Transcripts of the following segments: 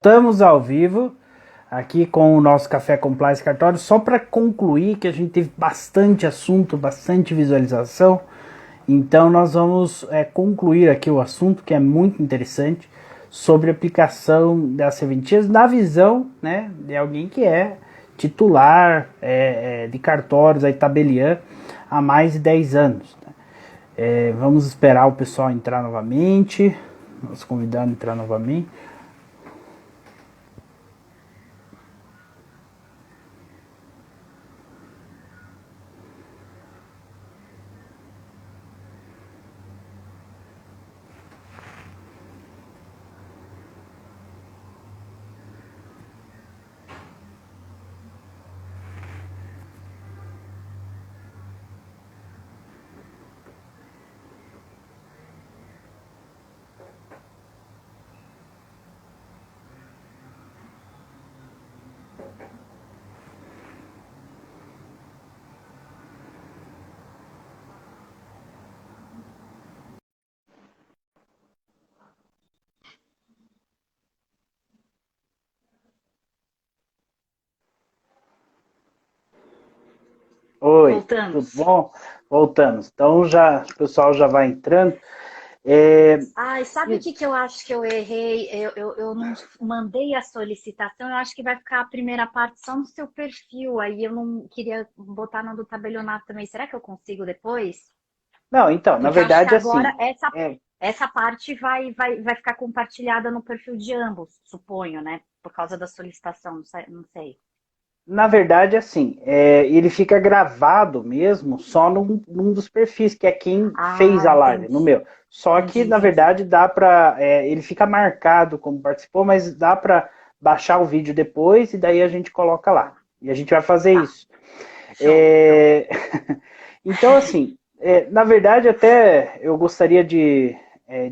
Estamos ao vivo aqui com o nosso Café Compliance Cartório. Só para concluir que a gente teve bastante assunto, bastante visualização. Então nós vamos concluir aqui o assunto, que é muito interessante, sobre a aplicação das serventias na visão, né, de alguém que é titular de cartórios, aí tabeliã, há mais de 10 anos. Né? Vamos esperar o pessoal entrar novamente, nosso convidado entrar novamente. Oi, tudo Voltamos. bom? Voltamos. Então já o pessoal já vai entrando. Ai, sabe o que que eu acho que eu errei? Eu não mandei a solicitação, eu acho que vai ficar a primeira parte só no seu perfil. Aí eu não queria botar na do tabelionato também. Será que eu consigo depois? Não, então, na Porque eu acho que verdade, agora assim, essa parte vai ficar compartilhada no perfil de ambos, suponho, né? Por causa da solicitação, não sei. na verdade, assim, ele fica gravado mesmo só num dos perfis, que é quem fez Ah, a live, no entendi. meu. Só Entendi, que, na entendi. verdade, dá pra. Ele fica marcado como participou, mas dá pra baixar o vídeo depois e daí a gente coloca lá. E a gente vai fazer Tá, isso. show, show. É, Então, assim, na verdade, até eu gostaria de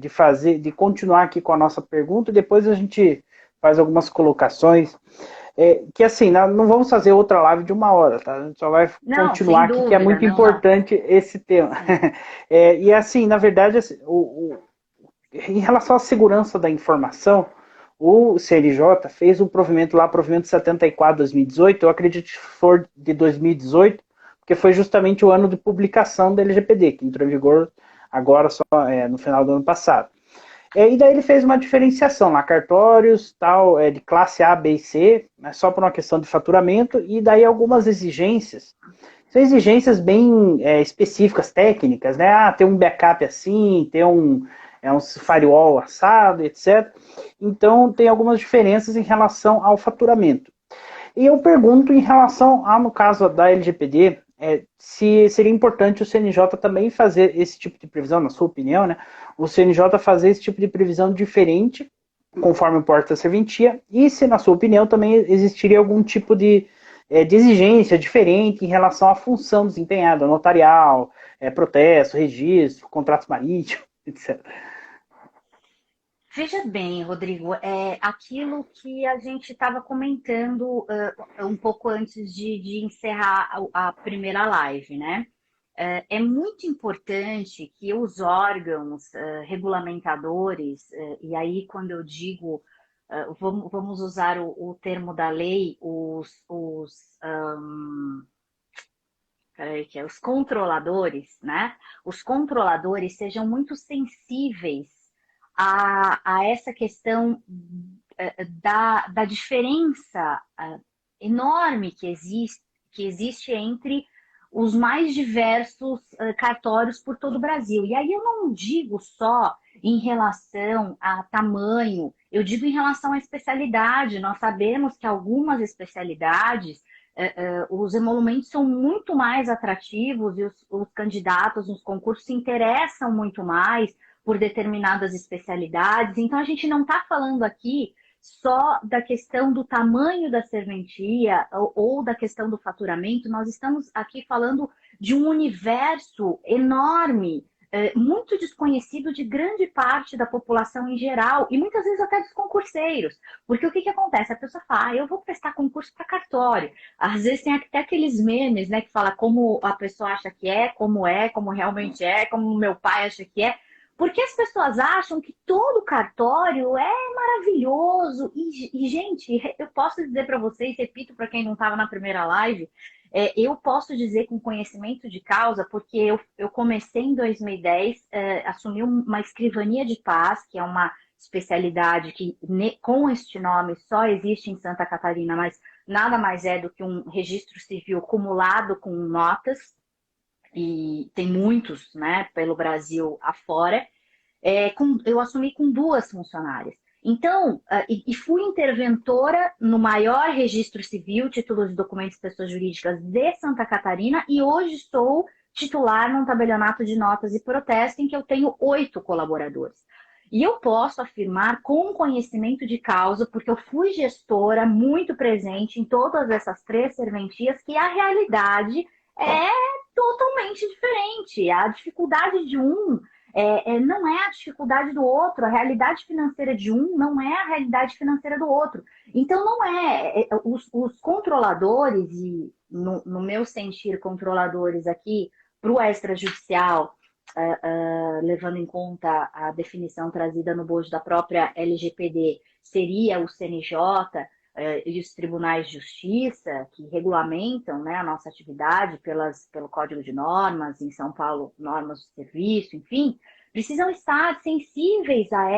fazer, de continuar aqui com a nossa pergunta e depois a gente faz algumas colocações. Que assim, não vamos fazer outra live de 1 hora, tá? A gente só vai Não, continuar sem aqui, que é dúvida, muito não, não. importante esse tema. Sim. E assim, na verdade, assim, em relação à segurança da informação, o CNJ fez um provimento lá, provimento 74/2018, eu acredito que for de 2018, porque foi justamente o ano de publicação da LGPD, que entrou em vigor agora só no final do ano passado. E daí ele fez uma diferenciação lá, cartórios, tal, de classe A, B e C, né, só por uma questão de faturamento, e daí algumas exigências. São exigências bem específicas, técnicas, né? Ah, ter um backup assim, ter um firewall assado, etc. Então, tem algumas diferenças em relação ao faturamento. E eu pergunto em relação a, no caso da LGPD, se seria importante o CNJ também fazer esse tipo de previsão, na sua opinião, né? O CNJ fazer esse tipo de previsão diferente, conforme importa a serventia, e se, na sua opinião, também existiria algum tipo de exigência diferente em relação à função desempenhada, notarial, protesto, registro, contratos marítimos, etc. Veja bem, Rodrigo, é aquilo que a gente estava comentando um pouco antes de encerrar a primeira live, né? É muito importante que os órgãos regulamentadores, e aí quando eu digo, vamos usar o termo da lei, peraí, que é os controladores, né? Os controladores sejam muito sensíveis a essa questão da diferença enorme que existe entre os mais diversos cartórios por todo o Brasil. E aí eu não digo só em relação a tamanho, eu digo em relação à especialidade. Nós sabemos que algumas especialidades os emolumentos são muito mais atrativos e os candidatos nos concursos se interessam muito mais por determinadas especialidades. Então, a gente não está falando aqui só da questão do tamanho da serventia ou da questão do faturamento, nós estamos aqui falando de um universo enorme, muito desconhecido de grande parte da população em geral e muitas vezes até dos concurseiros. Porque o que acontece? A pessoa fala, eu vou prestar concurso para cartório. Às vezes tem até aqueles memes, né, que fala como a pessoa acha que é, como realmente é, como o meu pai acha que é. Porque as pessoas acham que todo cartório é maravilhoso. Gente, eu posso dizer para vocês, repito para quem não estava na primeira live, eu posso dizer com conhecimento de causa, porque eu comecei em 2010, assumi uma escrivania de paz, que é uma especialidade que com este nome só existe em Santa Catarina, mas nada mais é do que um registro civil acumulado com notas, e tem muitos, né, pelo Brasil afora. Eu assumi com 2 funcionárias. Então, e fui interventora no maior registro civil, títulos de documentos de pessoas jurídicas de Santa Catarina, e hoje sou titular num tabelionato de notas e protesto, em que eu tenho 8 colaboradores. E eu posso afirmar com conhecimento de causa, porque eu fui gestora muito presente em todas essas 3 serventias, que a realidade é totalmente diferente. A dificuldade de um não é a dificuldade do outro, a realidade financeira de um não é a realidade financeira do outro. Então, não os controladores, e no meu sentir, controladores aqui para o extrajudicial, levando em conta a definição trazida no bojo da própria LGPD, seria o CNJ, e os tribunais de justiça, que regulamentam, né, a nossa atividade pelo Código de Normas, em São Paulo, normas do serviço, enfim, precisam estar sensíveis a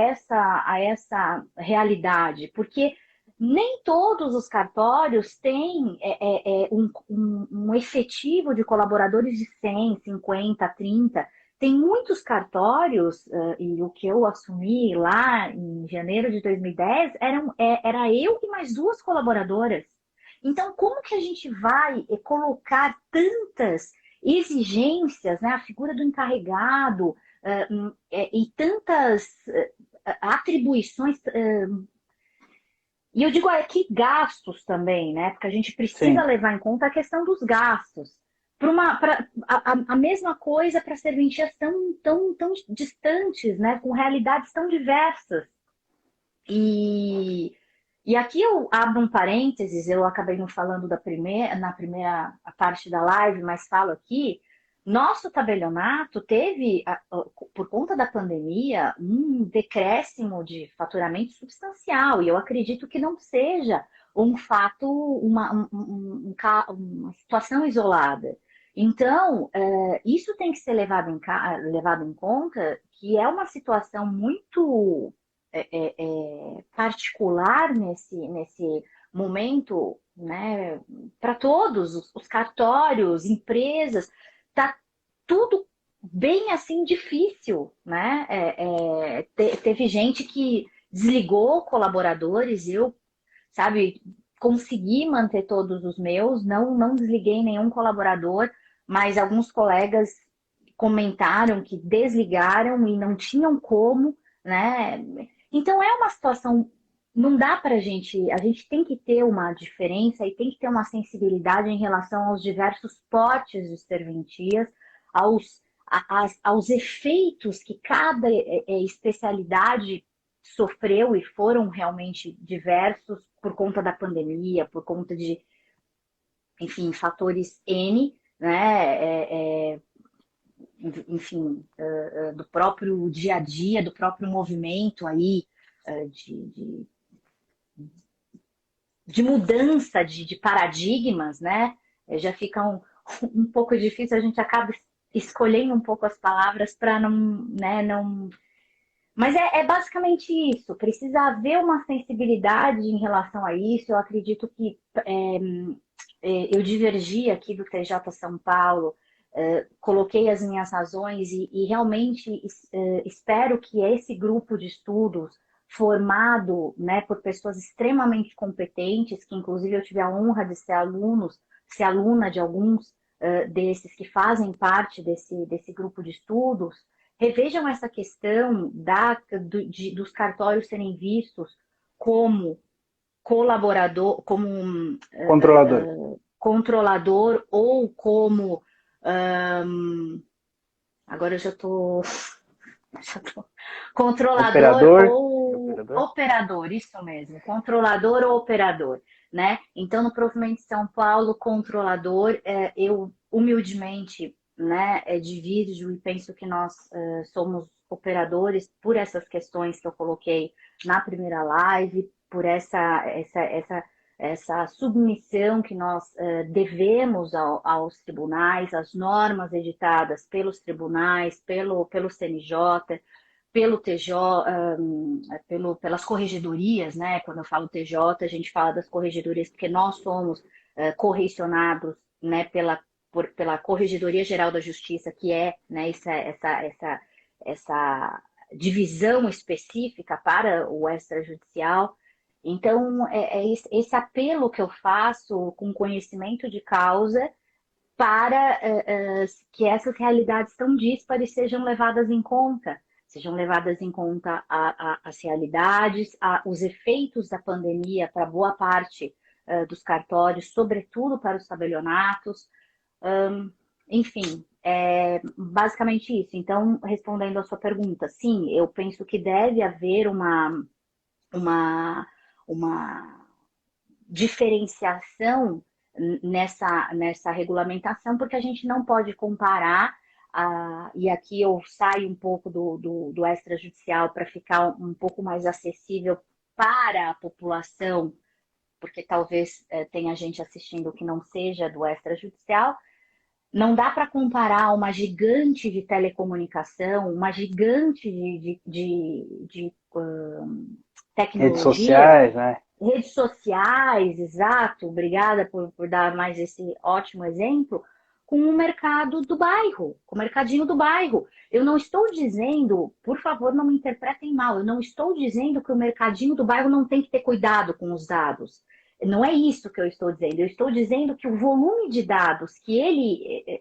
essa realidade, porque nem todos os cartórios têm um efetivo de colaboradores de 100, 50, 30. Tem muitos cartórios, e o que eu assumi lá em janeiro de 2010 era eu e mais 2 colaboradoras. Então, como que a gente vai colocar tantas exigências, né? A figura do encarregado, e tantas atribuições. E eu digo aqui gastos também, né? Porque a gente precisa Sim. levar em conta a questão dos gastos. A mesma coisa para serventias tão distantes, né? Com realidades tão diversas. E aqui eu abro um parênteses, eu acabei não falando na primeira parte da live, mas falo aqui. Nosso tabelionato teve, por conta da pandemia, um decréscimo de faturamento substancial, e eu acredito que não seja um fato, uma situação isolada. Então, isso tem que ser levado em conta, que é uma situação muito particular nesse momento, né, para todos, os cartórios, empresas, tá tudo bem assim difícil, né? Teve gente que desligou colaboradores, eu, sabe, consegui manter todos os meus, não desliguei nenhum colaborador, mas alguns colegas comentaram que desligaram e não tinham como, né? Então é uma situação, não dá para a gente tem que ter uma diferença e tem que ter uma sensibilidade em relação aos diversos portes de serventias, aos efeitos que cada especialidade sofreu, e foram realmente diversos por conta da pandemia, por conta de, enfim, fatores N, né? Enfim, do próprio dia a dia, do próprio movimento aí, de, de mudança de paradigmas, né? Já fica um pouco difícil, a gente acaba escolhendo um pouco as palavras para não, né, não. Mas é basicamente isso, precisa haver uma sensibilidade em relação a isso. Eu acredito que eu divergi aqui do TJ São Paulo, coloquei as minhas razões e realmente espero que esse grupo de estudos formado, né, por pessoas extremamente competentes, que inclusive eu tive a honra de ser aluna de alguns desses que fazem parte desse grupo de estudos, revejam essa questão dos cartórios serem vistos como colaborador, como Controlador. controlador, ou como agora eu já tô controlador Operador. ou operador, isso mesmo, controlador ou operador, né? Então, no provimento de São Paulo, controlador, eu humildemente, né, divirjo e penso que nós somos operadores por essas questões que eu coloquei na primeira live, por essa submissão que nós devemos aos tribunais, às normas editadas pelos tribunais, pelo CNJ, pelo TJ, pelas corregedorias, né? Quando eu falo TJ, a gente fala das corregedorias, porque nós somos correcionados, né, pela Corregedoria Geral da Justiça, que é, né, essa divisão específica para o extrajudicial. Então, esse apelo que eu faço com conhecimento de causa para que essas realidades tão díspares sejam levadas em conta. Sejam levadas em conta as realidades, os efeitos da pandemia para boa parte dos cartórios, sobretudo para os tabelionatos. Enfim, é basicamente isso. Então, respondendo a sua pergunta, sim, eu penso que deve haver uma diferenciação nessa regulamentação, porque a gente não pode comparar, e aqui eu saio um pouco do extrajudicial para ficar um pouco mais acessível para a população, porque talvez tenha gente assistindo que não seja do extrajudicial. Não dá para comparar uma gigante de telecomunicação, uma gigante de tecnologia. Redes sociais, né? Redes sociais, exato. Obrigada por dar mais esse ótimo exemplo. Com o mercado do bairro, com o mercadinho do bairro. Eu não estou dizendo, por favor, não me interpretem mal, eu não estou dizendo que o mercadinho do bairro não tem que ter cuidado com os dados. Não é isso que eu estou dizendo. Eu estou dizendo que o volume de dados que ele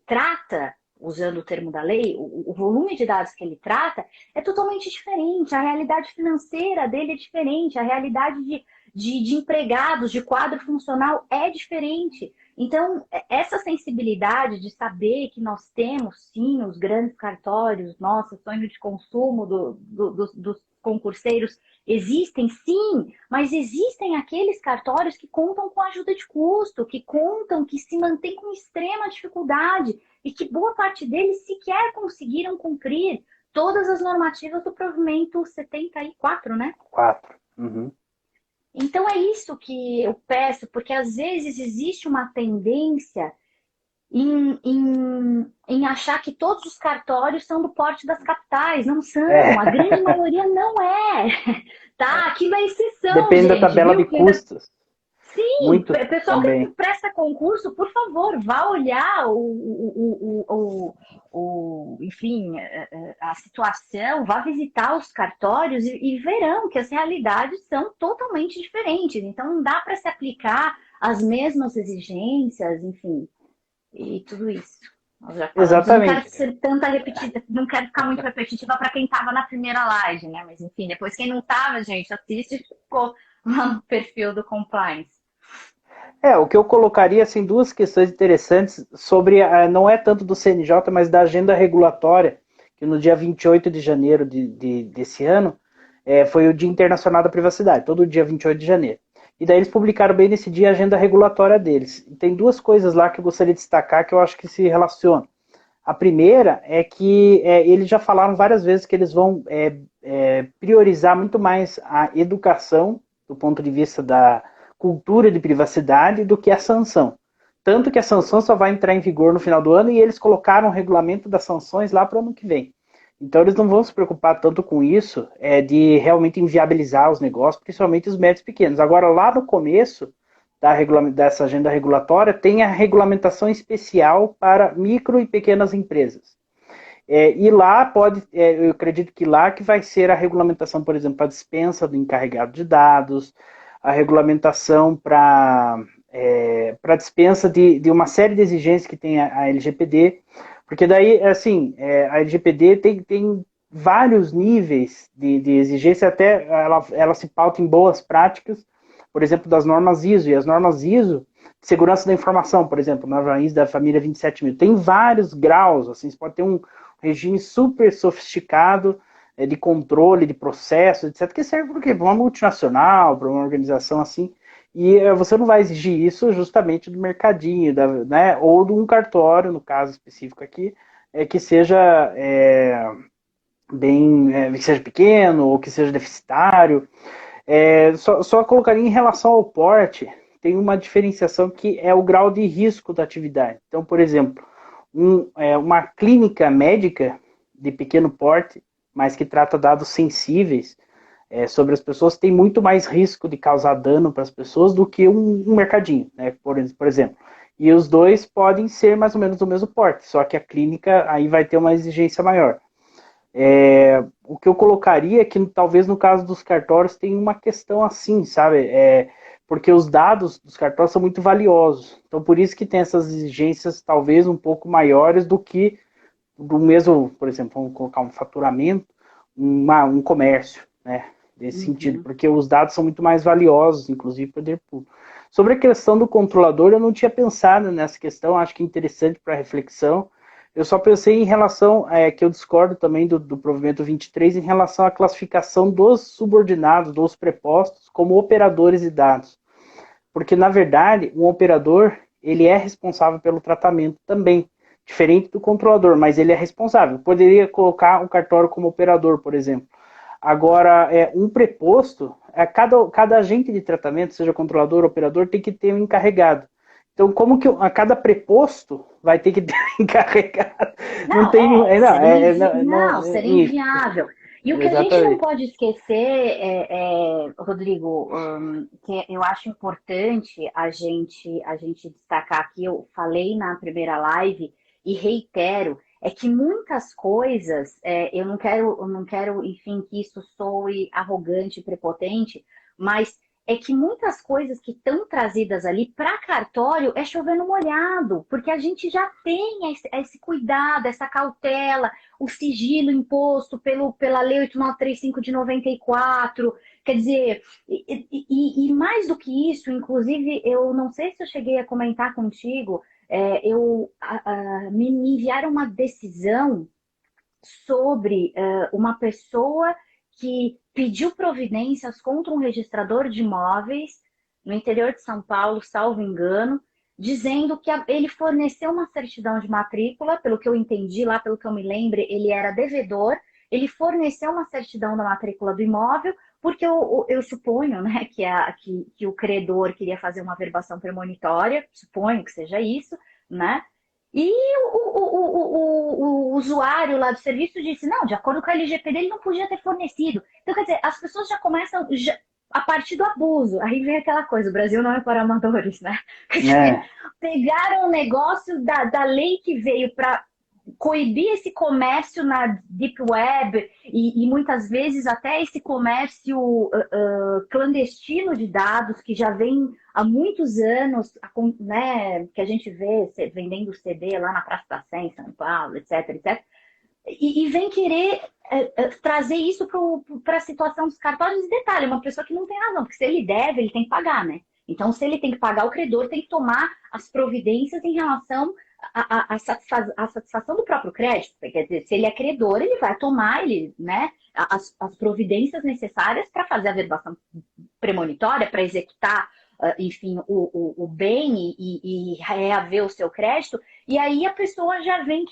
trata, usando o termo da lei, o volume de dados que ele trata é totalmente diferente. A realidade financeira dele é diferente. A realidade de empregados, de quadro funcional é diferente. Então, essa sensibilidade de saber que nós temos, sim, os grandes cartórios, nossa, sonho de consumo dos concurseiros, existem, sim, mas existem aqueles cartórios que contam com ajuda de custo, que se mantêm com extrema dificuldade e que boa parte deles sequer conseguiram cumprir todas as normativas do provimento 74, né? 4. Uhum. Então é isso que eu peço, porque às vezes existe uma tendência em achar que todos os cartórios são do porte das capitais. Não são, a grande maioria não é. Tá? Aquilo é exceção, depende gente, da tabela viu? de custos. Sim, Muito pessoal também. que presta concurso, por favor, vá olhar enfim, a situação, vá visitar os cartórios e verão que as realidades são totalmente diferentes. Então, não dá para se aplicar as mesmas exigências, enfim, e tudo isso. Nós já falamos. Exatamente. Eu não quero ser tanta repetida, não quero ficar muito repetitiva para quem estava na primeira live, né? Mas, enfim, depois quem não estava, gente, assiste e ficou lá no perfil do compliance. O que eu colocaria, assim, duas questões interessantes sobre, não é tanto do CNJ, mas da agenda regulatória, que no dia 28 de janeiro desse ano, foi o Dia Internacional da Privacidade, todo dia 28 de janeiro. E daí eles publicaram bem nesse dia a agenda regulatória deles. E tem duas coisas lá que eu gostaria de destacar que eu acho que se relacionam. A primeira é que eles já falaram várias vezes que eles vão priorizar muito mais a educação, do ponto de vista da cultura de privacidade, do que a sanção. Tanto que a sanção só vai entrar em vigor no final do ano e eles colocaram o regulamento das sanções lá para o ano que vem. Então eles não vão se preocupar tanto com isso, de realmente inviabilizar os negócios, principalmente os médios pequenos. Agora, lá no começo dessa agenda regulatória, tem a regulamentação especial para micro e pequenas empresas. E lá eu acredito que lá que vai ser a regulamentação, por exemplo, para a dispensa do encarregado de dados, a regulamentação para dispensa de uma série de exigências que tem a LGPD, porque daí, assim, a LGPD tem vários níveis de exigência, até ela se pauta em boas práticas, por exemplo, das normas ISO, e as normas ISO, segurança da informação, por exemplo, norma ISO da família 27.000, tem vários graus, assim, você pode ter um regime super sofisticado de controle, de processo, etc., que serve para uma multinacional, para uma organização assim, e você não vai exigir isso justamente do mercadinho, né, ou de um cartório, no caso específico aqui, que seja que seja pequeno ou que seja deficitário. Só colocaria em relação ao porte, tem uma diferenciação que é o grau de risco da atividade. Então, por exemplo, uma clínica médica de pequeno porte, mas que trata dados sensíveis sobre as pessoas, tem muito mais risco de causar dano para as pessoas do que um mercadinho, né? Por exemplo. E os dois podem ser mais ou menos do mesmo porte, só que a clínica aí vai ter uma exigência maior. O que eu colocaria é que talvez no caso dos cartórios tem uma questão assim, sabe? Porque os dados dos cartórios são muito valiosos. Então, por isso que tem essas exigências talvez um pouco maiores do que do mesmo, por exemplo, vamos colocar um faturamento, um comércio, né? Nesse sentido, porque os dados são muito mais valiosos, inclusive para o poder público. Sobre a questão do controlador, eu não tinha pensado nessa questão, acho que é interessante para reflexão. Eu só pensei em relação, que eu discordo também do provimento 23, em relação à classificação dos subordinados, dos prepostos, como operadores de dados. Porque, na verdade, um operador, ele é responsável pelo tratamento também, diferente do controlador, mas ele é responsável. Poderia colocar um cartório como operador, por exemplo. Agora, um preposto, cada agente de tratamento, seja controlador ou operador, tem que ter um encarregado. Então, como que a cada preposto vai ter que ter um encarregado? Não Não, tem. seria inviável. E o que a gente não Exatamente. pode esquecer, Rodrigo, que eu acho importante a gente destacar aqui, eu falei na primeira live e reitero, é que muitas coisas, eu não quero, enfim, que isso soe arrogante, prepotente, mas é que muitas coisas que estão trazidas ali para cartório é chover no molhado, porque a gente já tem esse cuidado, essa cautela, o sigilo imposto pela Lei 8935 de 94. Quer dizer, e mais do que isso, inclusive, eu não sei se eu cheguei a comentar contigo, me enviaram uma decisão sobre uma pessoa que pediu providências contra um registrador de imóveis no interior de São Paulo, salvo engano, dizendo que ele forneceu uma certidão de matrícula, pelo que eu entendi lá, pelo que eu me lembro, ele era devedor, ele forneceu uma certidão da matrícula do imóvel, porque eu suponho, né, que o credor queria fazer uma averbação premonitória, suponho que seja isso, né? E o usuário lá do serviço disse, não, de acordo com a LGPD, ele não podia ter fornecido. Então, quer dizer, as pessoas já começam a partir do abuso. Aí vem aquela coisa, o Brasil não é para amadores, né? É, Pegaram o negócio da lei que veio para coibir esse comércio na Deep Web e muitas vezes até esse comércio clandestino de dados que já vem há muitos anos, né, que a gente vê vendendo CD lá na Praça da Sé, em São Paulo, etc, etc. E vem querer trazer isso para a situação dos cartórios. E detalhe, uma pessoa que não tem razão, porque se ele deve, ele tem que pagar, né? Então, se ele tem que pagar, o credor tem que tomar as providências em relação à satisfação do próprio crédito. Quer dizer, se ele é credor, ele vai tomar né, as providências necessárias para fazer a averbação premonitória, para executar, enfim, o bem e reaver o seu crédito. E aí a pessoa já vem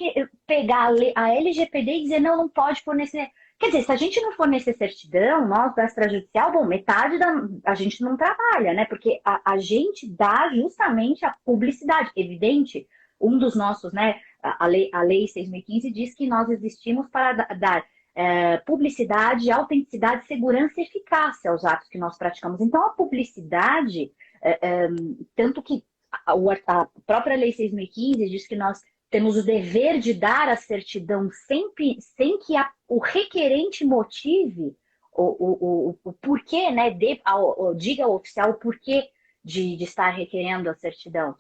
pegar a LGPD e dizer, não, não pode fornecer. Quer dizer, se a gente não fornecer certidão, nós da extrajudicial, bom, metade a gente não trabalha, né? Porque a gente dá justamente a publicidade. Evidente, um dos nossos, né? A lei 6.015 diz que nós existimos para dar publicidade, autenticidade, segurança e eficácia aos atos que nós praticamos. Então, a publicidade, tanto que a própria Lei 6.015 diz que nós temos o dever de dar a certidão sem que o requerente motive o porquê, né? Diga ao oficial o porquê de estar requerendo a certidão.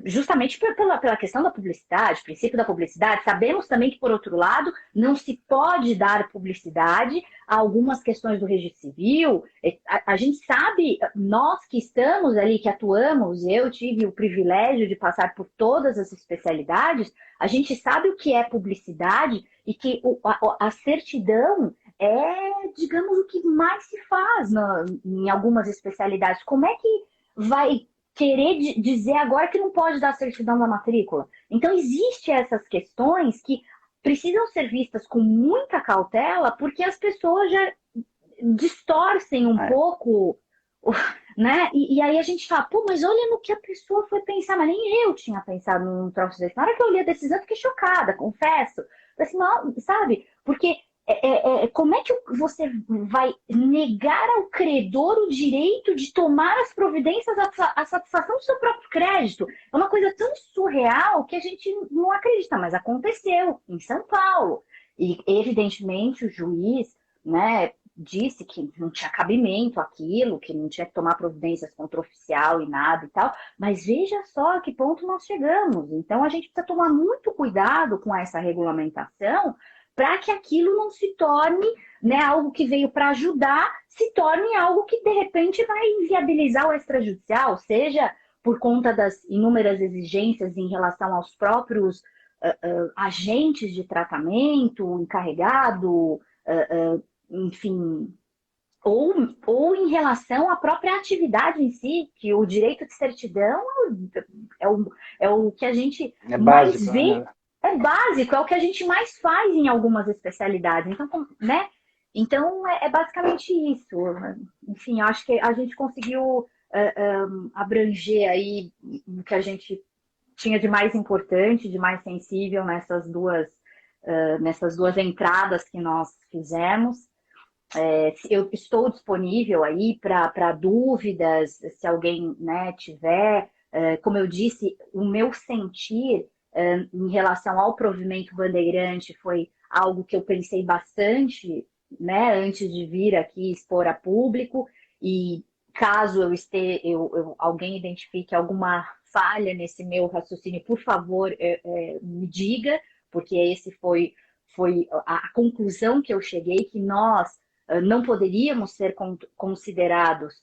Justamente pela questão da publicidade, princípio da publicidade. Sabemos também que, por outro lado, não se pode dar publicidade a algumas questões do registro civil. A gente sabe, nós que estamos ali, que atuamos, eu tive o privilégio de passar por todas as especialidades, a gente sabe o que é publicidade e que a certidão é, digamos, o que mais se faz em algumas especialidades. Como é que vai querer dizer agora que não pode dar certidão da matrícula. Então, existem essas questões que precisam ser vistas com muita cautela, porque as pessoas já distorcem um pouco, né? E aí a gente fala, pô, mas olha no que a pessoa foi pensar, mas nem eu tinha pensado num troço desse. Na hora que eu li a decisão, eu fiquei chocada, confesso. Falei assim, não, sabe? Porque como é que você vai negar ao credor o direito de tomar as providências à satisfação do seu próprio crédito? É uma coisa tão surreal que a gente não acredita, mas aconteceu em São Paulo. E, evidentemente, o juiz, né, disse que não tinha cabimento aquilo, que não tinha que tomar providências contra o oficial e nada e tal, mas veja só a que ponto nós chegamos. Então a gente precisa tomar muito cuidado com essa regulamentação para que aquilo não se torne, né, algo que veio para ajudar, se torne algo que de repente vai inviabilizar o extrajudicial, seja por conta das inúmeras exigências em relação aos próprios agentes de tratamento, encarregado, enfim, ou em relação à própria atividade em si, que o direito de certidão é o que a gente É mais básico, vê, né? é básico, é o que a gente mais faz em algumas especialidades. Então, né? Então, é basicamente isso. Enfim, eu acho que a gente conseguiu abranger aí o que a gente tinha de mais importante, de mais sensível nessas duas entradas que nós fizemos. Eu estou disponível aí para dúvidas, se alguém, né, tiver. Como eu disse, o meu sentir em relação ao provimento bandeirante foi algo que eu pensei bastante, né, antes de vir aqui expor a público. E caso alguém identifique alguma falha nesse meu raciocínio, por favor, me diga, porque esse foi a conclusão que eu cheguei, que nós não poderíamos ser considerados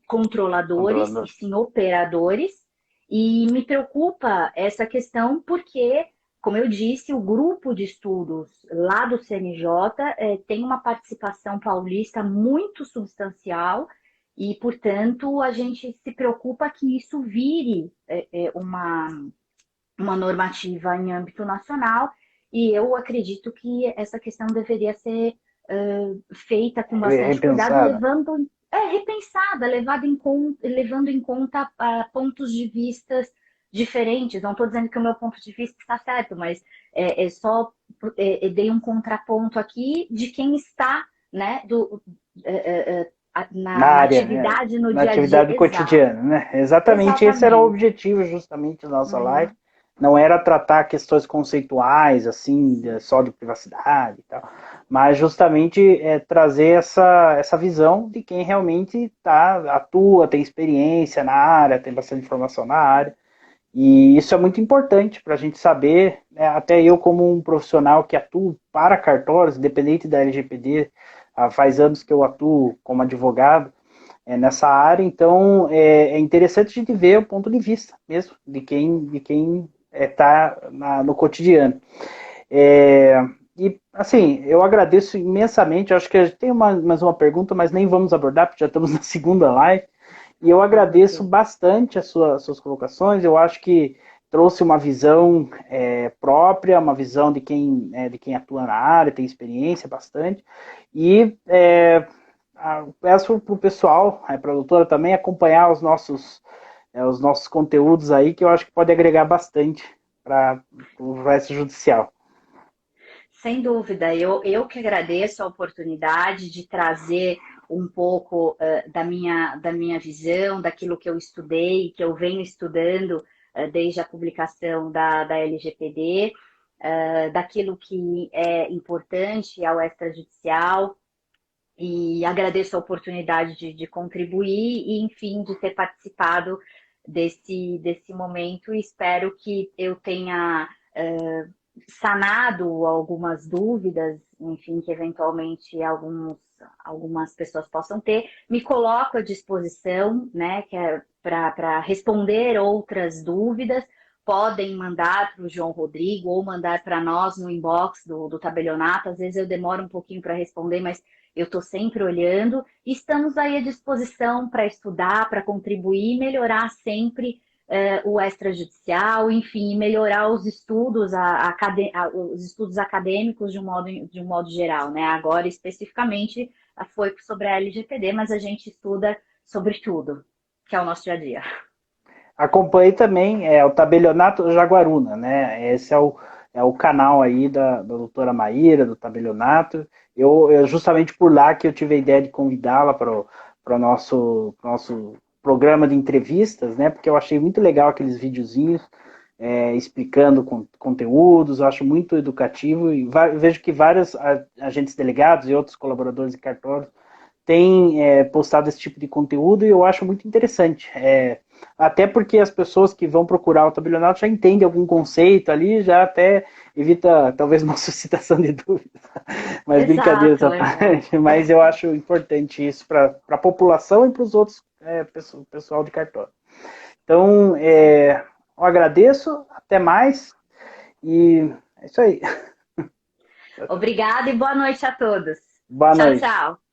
controladores, e Controlador. sim operadores. E me preocupa essa questão porque, como eu disse, o grupo de estudos lá do CNJ tem uma participação paulista muito substancial e, portanto, a gente se preocupa que isso vire uma normativa em âmbito nacional, e eu acredito que essa questão deveria ser feita com bastante cuidado, Repensada. repensada, levando em conta pontos de vistas diferentes. Não estou dizendo que o meu ponto de vista está certo, mas só dei um contraponto aqui de quem está, né, Na na área, atividade, no na dia a dia. atividade Exato, cotidiana, né? Exatamente, esse era o exatamente. objetivo justamente da nossa live. Não era tratar questões conceituais, assim, só de privacidade e tal, mas justamente trazer essa visão de quem realmente atua, tem experiência na área, tem bastante informação na área. E isso é muito importante para a gente saber, né, até eu como um profissional que atuo para cartórios, independente da LGPD, faz anos que eu atuo como advogado nessa área, então é interessante a gente ver o ponto de vista mesmo de quem está no cotidiano. E assim, eu agradeço imensamente, eu acho que a gente tem mais uma pergunta, mas nem vamos abordar, porque já estamos na segunda live. E eu agradeço Ok. bastante as suas colocações. Eu acho que trouxe uma visão própria, uma visão de quem atua na área, tem experiência bastante. E peço para o pessoal, para a doutora também, acompanhar os nossos conteúdos aí, que eu acho que pode agregar bastante para o resto judicial. Sem dúvida, eu que agradeço a oportunidade de trazer um pouco da minha visão, daquilo que eu estudei, que eu venho estudando desde a publicação da LGPD, daquilo que é importante ao extrajudicial, e agradeço a oportunidade de contribuir e, enfim, de ter participado desse momento, e espero que eu tenha sanado algumas dúvidas, enfim, que eventualmente algumas pessoas possam ter. Me coloco à disposição, né, que é para responder outras dúvidas. Podem mandar para o João Rodrigo ou mandar para nós no inbox do Tabelionato. Às vezes eu demoro um pouquinho para responder, mas eu estou sempre olhando e estamos aí à disposição para estudar, para contribuir e melhorar sempre o extrajudicial, enfim, melhorar os estudos, os estudos acadêmicos de um modo geral, né? Agora, especificamente, foi sobre a LGPD, mas a gente estuda sobre tudo, que é o nosso dia a dia. Acompanhei também o Tabelionato Jaguaruna, né? Esse é o canal aí da doutora Maíra, do Tabelionato. Justamente por lá que eu tive a ideia de convidá-la para o nosso programa de entrevistas, né? Porque eu achei muito legal aqueles videozinhos explicando conteúdos, eu acho muito educativo e vejo que vários agentes delegados e outros colaboradores de cartórios têm postado esse tipo de conteúdo e eu acho muito interessante. Até porque as pessoas que vão procurar o tabelionato já entendem algum conceito ali, já até evita talvez uma suscitação de dúvidas. Mas brincadeira essa Exato, parte. Mas eu acho importante isso para a população e para os outros pessoal de cartório. Então, eu agradeço, até mais e é isso aí. Obrigada e boa noite a todos. Boa Tchau, noite. tchau.